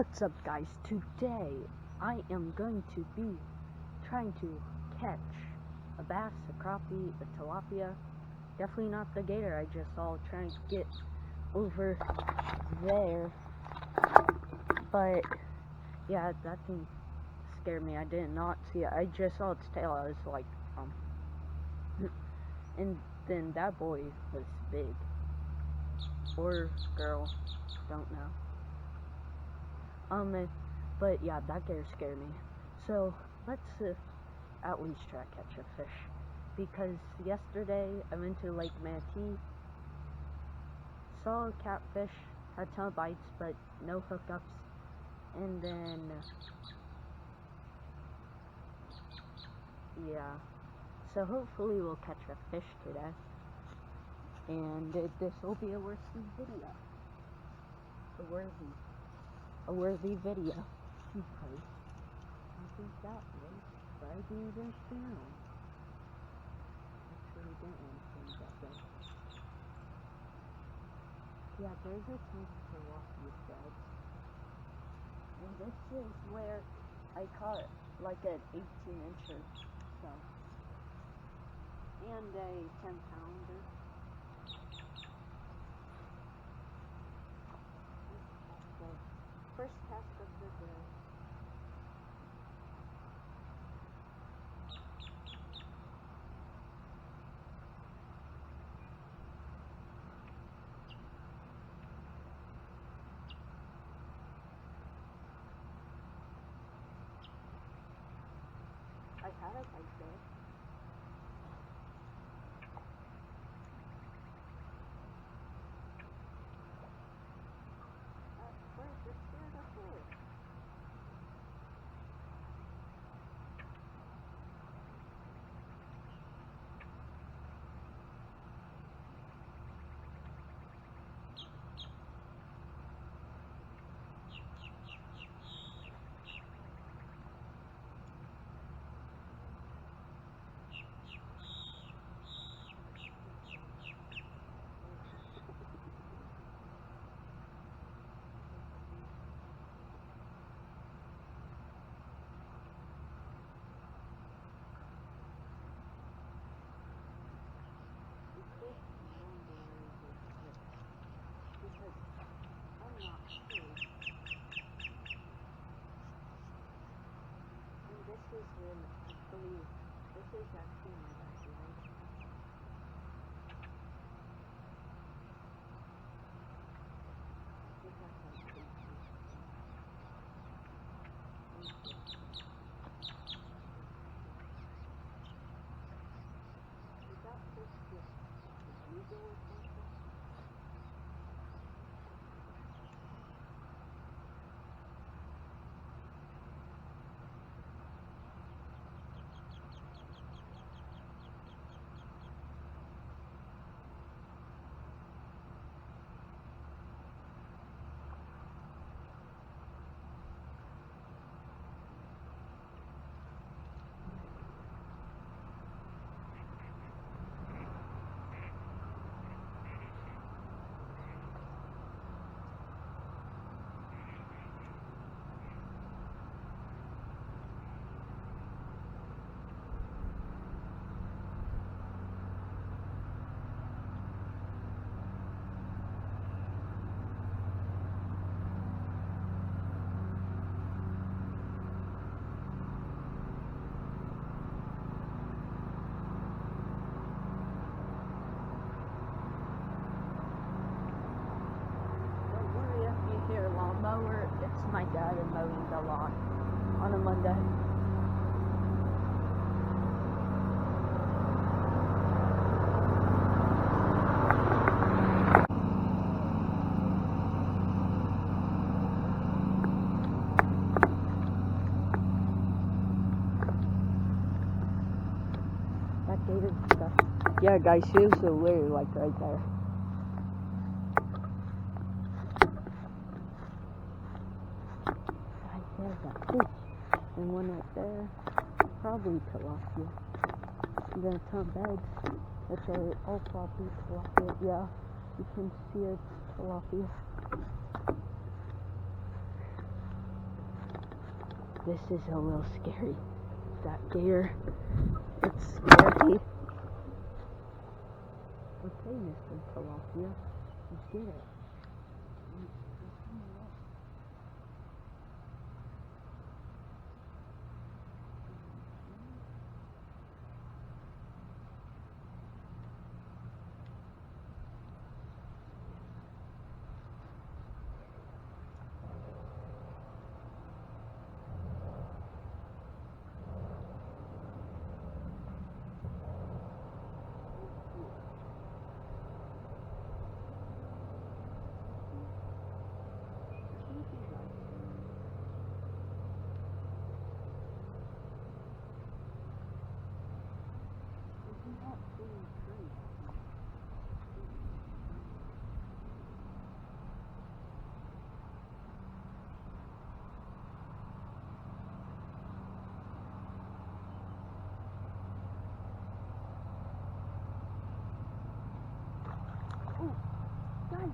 What's up, guys? Today I am going to be trying to catch a bass, a crappie, a tilapia. Definitely not the gator I just saw trying to get over there. But yeah, that thing scared me. I did not see it. I just saw its tail. I was like, and then that boy was big. Or girl, don't know. But yeah, that gator scared me. So let's at least try to catch a fish. Because yesterday I went to Lake Manatee, saw a catfish, had some bites, but no hookups. And then, yeah. So hopefully we'll catch a fish today. And this will be a worthy video. A worthy video. Because I think that was dragging this down. Actually, didn't want to think that way. Yeah, there's a ton of tilapia threads. And this is where I caught like an 18-incher. So, and a 10-pounder. First cast of the day. I had a bite there. Where's this scared of fish? Because I'm not sure. And this is when I believe this is actually my backyard. This has like creatures. Is that fish just illegal or something? Mower, it's my dad and mowing the lawn on a Monday. That gator's stuff. Yeah, guys, here's the lure, like right there. There's that fish, and one right there, probably tilapia. And then a ton of bags, which are all probably tilapia. Yeah, you can see it's tilapia. This is a little scary. That gator, it's scary. Okay, Mr. Tilapia, let's get it.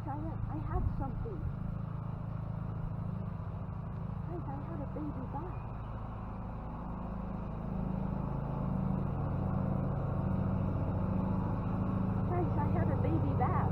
Guys, I had something. Guys, I had a baby back. Guys, I had a baby back.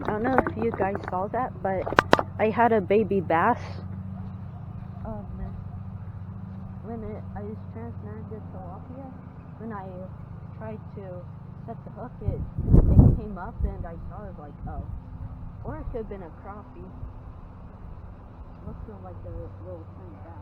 I don't know if you guys saw that, but I had a baby bass. When I was transferring the tilapia, when I tried to set the hook, it came up and I saw it like, oh. Or it could have been a crappie. Looks like a little tiny bass.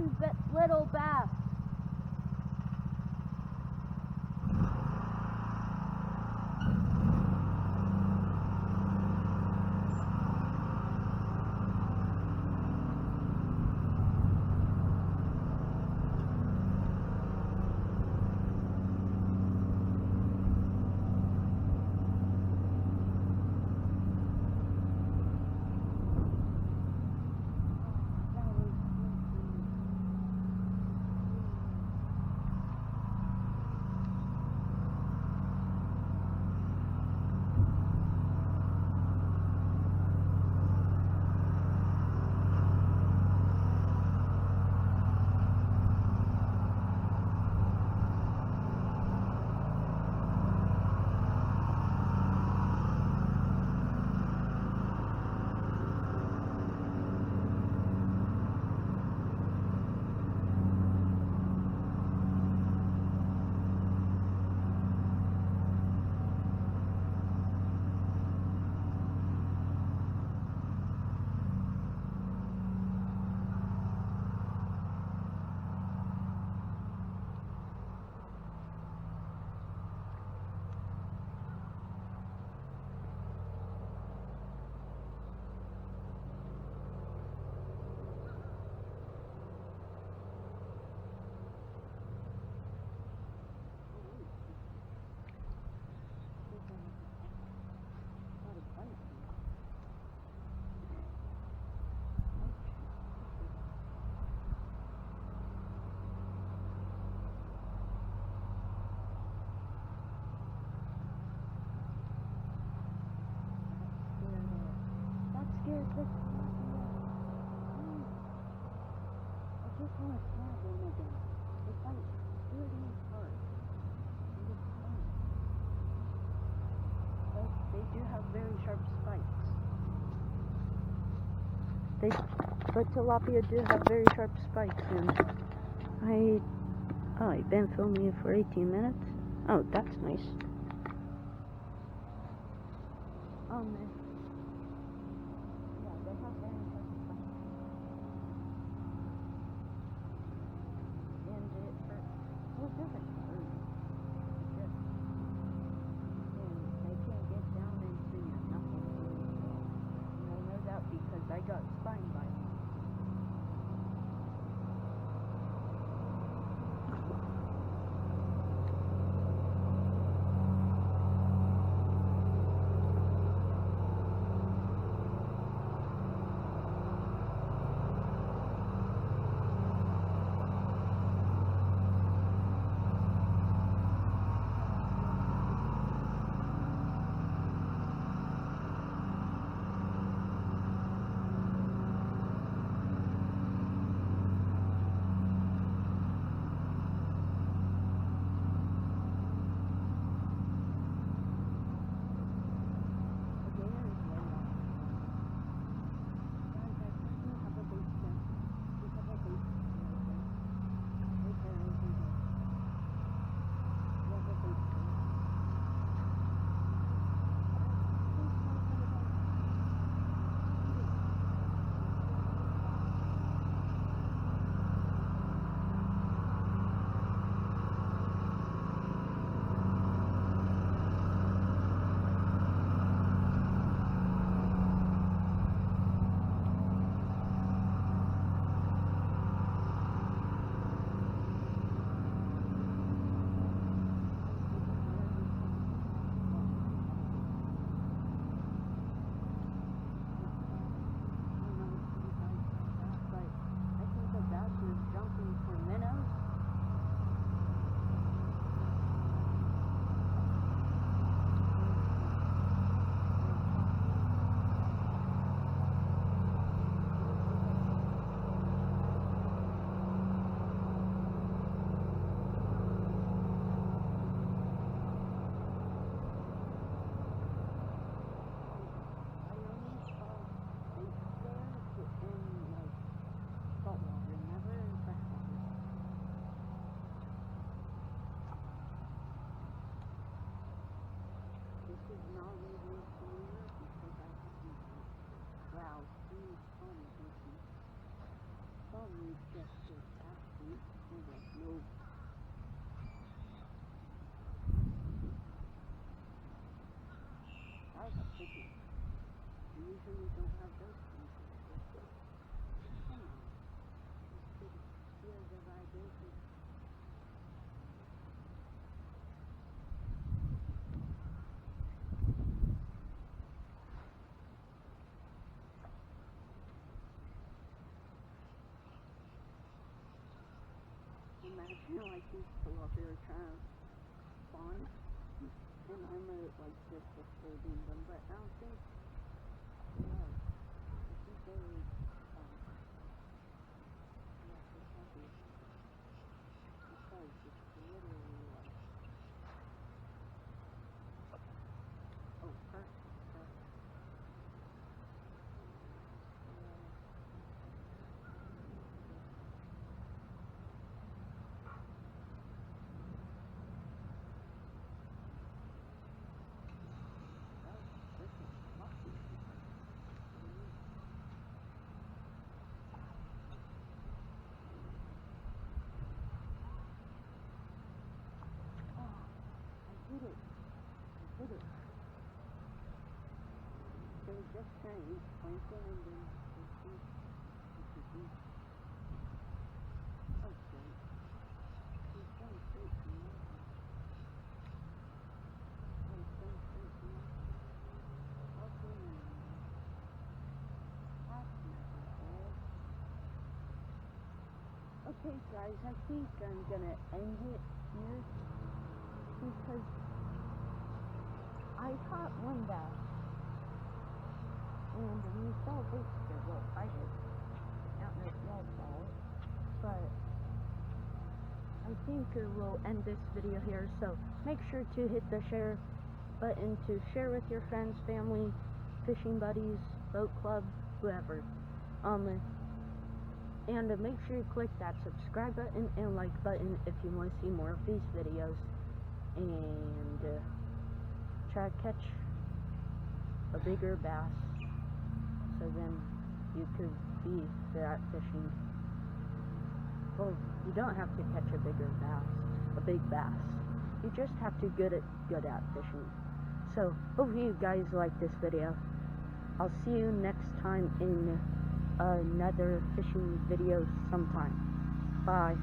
on, little bass. Scared the tilapia. I just want to stab them again. They fight really hard. And it's fun. But they do have very sharp spikes. But tilapia do have very sharp spikes, and I've been filming it for 18 minutes. Oh, that's nice. Oh man. I got spine bite. Just this absent. Hold on, no. I have chicken. We usually don't have those things. Come on. Just feel the vibration. Imagine like these tilapia trying to spawn, and I'm like just disturbing them, but I don't think they are. I think they would, yeah, they're happy. Because it's literally like, oh, perfect. I did it. They were just trying to eat plankton and then they see what to do. Oh, great. He's going straight to me. Oh, he's going straight to me. Okay. That's never good. Okay, guys, I think I'm gonna end it here because I caught one bass, and we saw basically, well, I did. I don't know if y'all saw it, but I think we'll end this video here, so make sure to hit the share button to share with your friends, family, fishing buddies, boat club, whoever. And make sure you click that subscribe button and like button if you want to see more of these videos, and try to catch a bigger bass, so then you could be that fishing. Well, you don't have to catch a big bass. You just have to good at fishing. So, hope you guys like this video. I'll see you next time in another fishing video sometime. Bye.